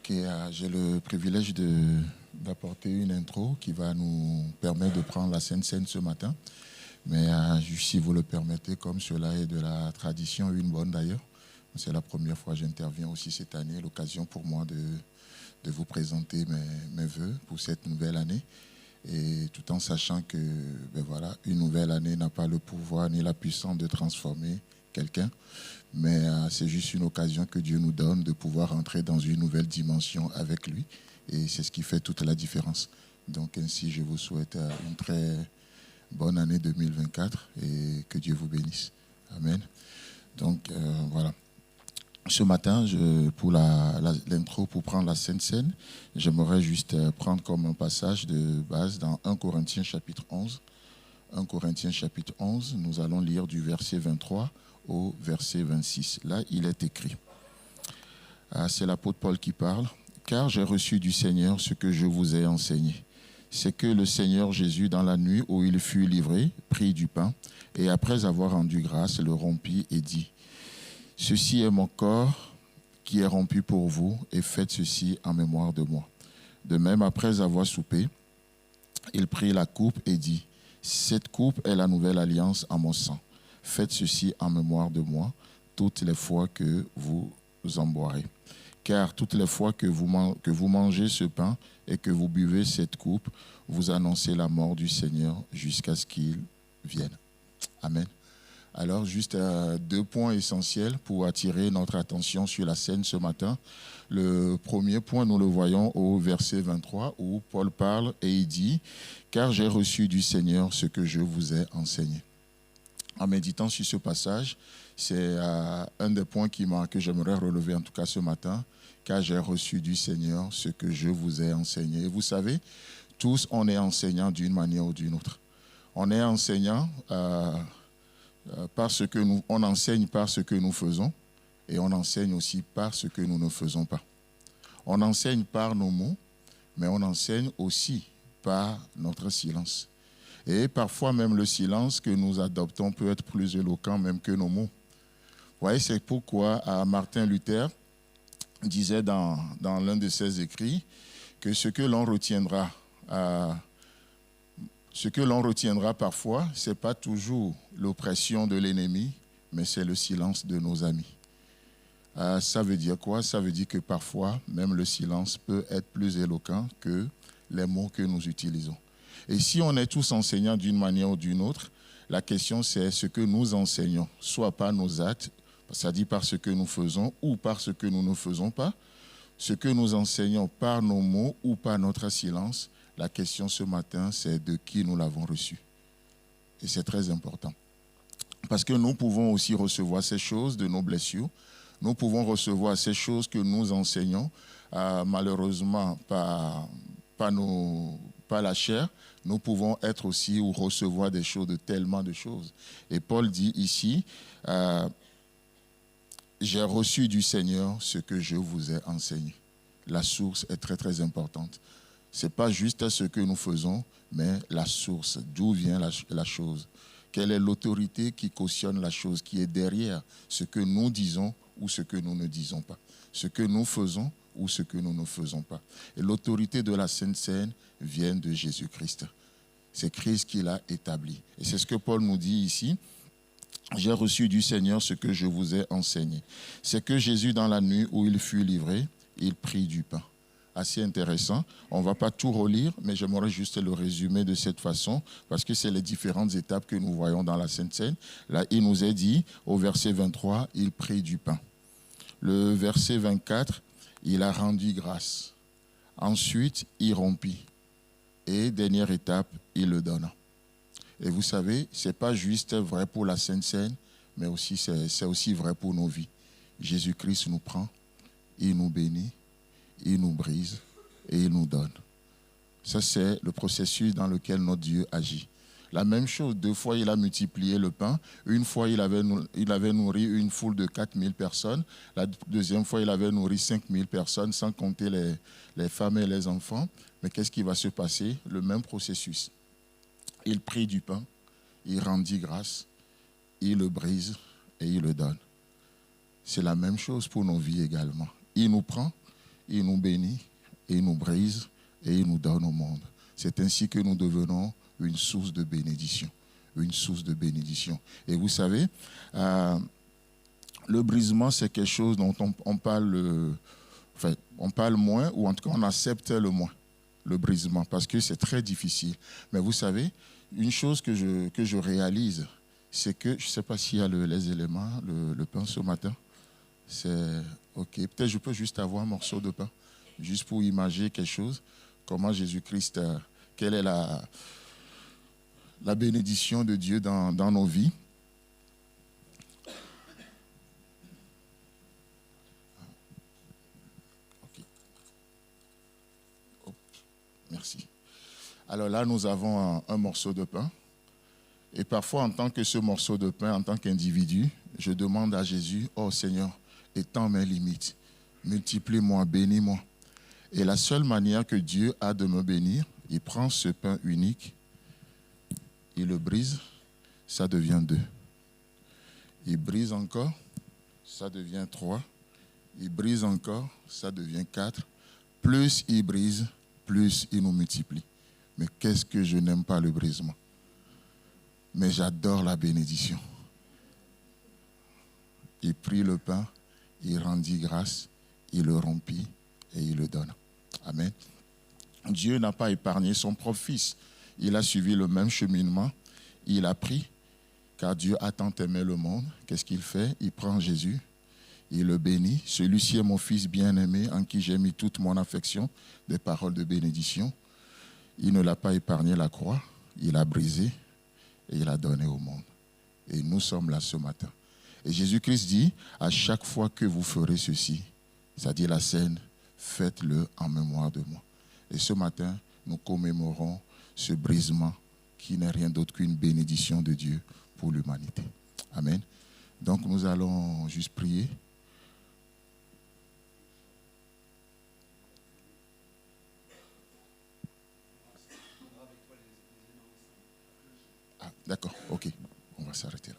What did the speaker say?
Ok, j'ai le privilège d'apporter une intro qui va nous permettre de prendre la Sainte Seine ce matin. Mais si vous le permettez, comme cela est de la tradition, une bonne d'ailleurs, c'est la première fois que j'interviens aussi cette année, l'occasion pour moi de vous présenter mes vœux pour cette nouvelle année. Et tout en sachant que une nouvelle année n'a pas le pouvoir ni la puissance de transformer quelqu'un, mais c'est juste une occasion que Dieu nous donne de pouvoir entrer dans une nouvelle dimension avec lui. Et c'est ce qui fait toute la différence. Donc ainsi, je vous souhaite une très bonne année 2024 et que Dieu vous bénisse. Amen. Donc voilà. Ce matin, pour l'intro, pour prendre la Sainte Seine, j'aimerais juste prendre comme un passage de base dans 1 Corinthiens chapitre 11. 1 Corinthiens chapitre 11, nous allons lire du verset 23 au verset 26. Là, il est écrit. C'est l'apôtre Paul qui parle. « Car j'ai reçu du Seigneur ce que je vous ai enseigné. C'est que le Seigneur Jésus, dans la nuit où il fut livré, prit du pain, et après avoir rendu grâce, le rompit et dit, « Ceci est mon corps qui est rompu pour vous, et faites ceci en mémoire de moi. » De même, après avoir soupé, il prit la coupe et dit, « Cette coupe est la nouvelle alliance en mon sang. Faites ceci en mémoire de moi, toutes les fois que vous en boirez. Car toutes les fois que vous mangez ce pain et que vous buvez cette coupe, vous annoncez la mort du Seigneur jusqu'à ce qu'il vienne. » Amen. Alors, juste deux points essentiels pour attirer notre attention sur la scène ce matin. Le premier point, nous le voyons au verset 23, où Paul parle et il dit « Car j'ai reçu du Seigneur ce que je vous ai enseigné. » En méditant sur ce passage, c'est un des points que j'aimerais relever en tout cas ce matin, car j'ai reçu du Seigneur ce que je vous ai enseigné. Et vous savez, tous on est enseignants d'une manière ou d'une autre. On est enseignants parce que on enseigne par ce que nous faisons et on enseigne aussi par ce que nous ne faisons pas. On enseigne par nos mots, mais on enseigne aussi par notre silence. Et parfois même le silence que nous adoptons peut être plus éloquent même que nos mots. Vous voyez, c'est pourquoi Martin Luther disait dans l'un de ses écrits que ce que l'on retiendra parfois, ce n'est pas toujours l'oppression de l'ennemi, mais c'est le silence de nos amis. Ça veut dire quoi? Ça veut dire que parfois, même le silence peut être plus éloquent que les mots que nous utilisons. Et si on est tous enseignants d'une manière ou d'une autre, la question c'est ce que nous enseignons, soit par nos actes, c'est-à-dire par ce que nous faisons ou par ce que nous ne faisons pas, ce que nous enseignons par nos mots ou par notre silence. La question ce matin, c'est de qui nous l'avons reçu. Et c'est très important. Parce que nous pouvons aussi recevoir ces choses de nos blessures. Nous pouvons recevoir ces choses que nous enseignons, malheureusement, par la chair. Nous pouvons être aussi ou recevoir des choses, de tellement de choses. Et Paul dit ici, j'ai reçu du Seigneur ce que je vous ai enseigné. La source est très, très importante. Ce n'est pas juste ce que nous faisons, mais la source, d'où vient la chose. Quelle est l'autorité qui cautionne la chose, qui est derrière ce que nous disons ou ce que nous ne disons pas. Ce que nous faisons ou ce que nous ne faisons pas. Et l'autorité de la Sainte Seine vient de Jésus-Christ. C'est Christ qui l'a établi. Et c'est ce que Paul nous dit ici. J'ai reçu du Seigneur ce que je vous ai enseigné. C'est que Jésus, dans la nuit où il fut livré, il prit du pain. Assez intéressant. On ne va pas tout relire, mais j'aimerais juste le résumer de cette façon, parce que c'est les différentes étapes que nous voyons dans la Sainte Seine. Là, il nous est dit, au verset 23, il prit du pain. Le verset 24, il a rendu grâce. Ensuite, il rompit. Et dernière étape, il le donna. Et vous savez, ce n'est pas juste vrai pour la Sainte Seine, mais aussi c'est aussi vrai pour nos vies. Jésus-Christ nous prend, il nous bénit, il nous brise et il nous donne. Ça, c'est le processus dans lequel notre Dieu agit. La même chose, 2 fois, il a multiplié le pain. Une fois, il avait nourri une foule de 4000 personnes. La deuxième fois, il avait nourri 5000 personnes, sans compter les femmes et les enfants. Mais qu'est-ce qui va se passer? Le même processus. Il prit du pain, il rendit grâce, il le brise et il le donne. C'est la même chose pour nos vies également. Il nous prend, il nous bénit, il nous brise et il nous donne au monde. C'est ainsi que nous devenons une source de bénédiction. Une source de bénédiction. Et vous savez, le brisement, c'est quelque chose dont on parle, on parle moins, ou en tout cas on accepte le moins, le brisement, parce que c'est très difficile. Mais vous savez, une chose que je réalise, c'est que, je ne sais pas s'il y a les éléments, le pain ce matin, c'est OK. Peut-être je peux juste avoir un morceau de pain, juste pour imaginer quelque chose, comment Jésus-Christ, quelle est la bénédiction de Dieu dans nos vies. Merci. Alors là, nous avons un morceau de pain. Et parfois, en tant que ce morceau de pain, en tant qu'individu, je demande à Jésus, « Oh Seigneur, étends mes limites, multiplie-moi, bénis-moi. » Et la seule manière que Dieu a de me bénir, il prend ce pain unique, il le brise, ça devient 2. Il brise encore, ça devient 3. Il brise encore, ça devient 4. Plus il brise, plus il nous multiplie. Mais qu'est-ce que je n'aime pas le brisement. Mais j'adore la bénédiction. Il prit le pain, il rendit grâce, il le rompit et il le donne. Amen. Dieu n'a pas épargné son propre Fils. Il a suivi le même cheminement. Il a pris, car Dieu a tant aimé le monde. Qu'est-ce qu'il fait? Il prend Jésus, il le bénit. Celui-ci est mon Fils bien-aimé en qui j'ai mis toute mon affection, des paroles de bénédiction. Il ne l'a pas épargné la croix, il a brisé et il a donné au monde. Et nous sommes là ce matin. Et Jésus-Christ dit, à chaque fois que vous ferez ceci, c'est-à-dire la scène, faites-le en mémoire de moi. Et ce matin, nous commémorons ce brisement qui n'est rien d'autre qu'une bénédiction de Dieu pour l'humanité. Amen. Donc nous allons juste prier. Ah, d'accord, ok. On va s'arrêter là.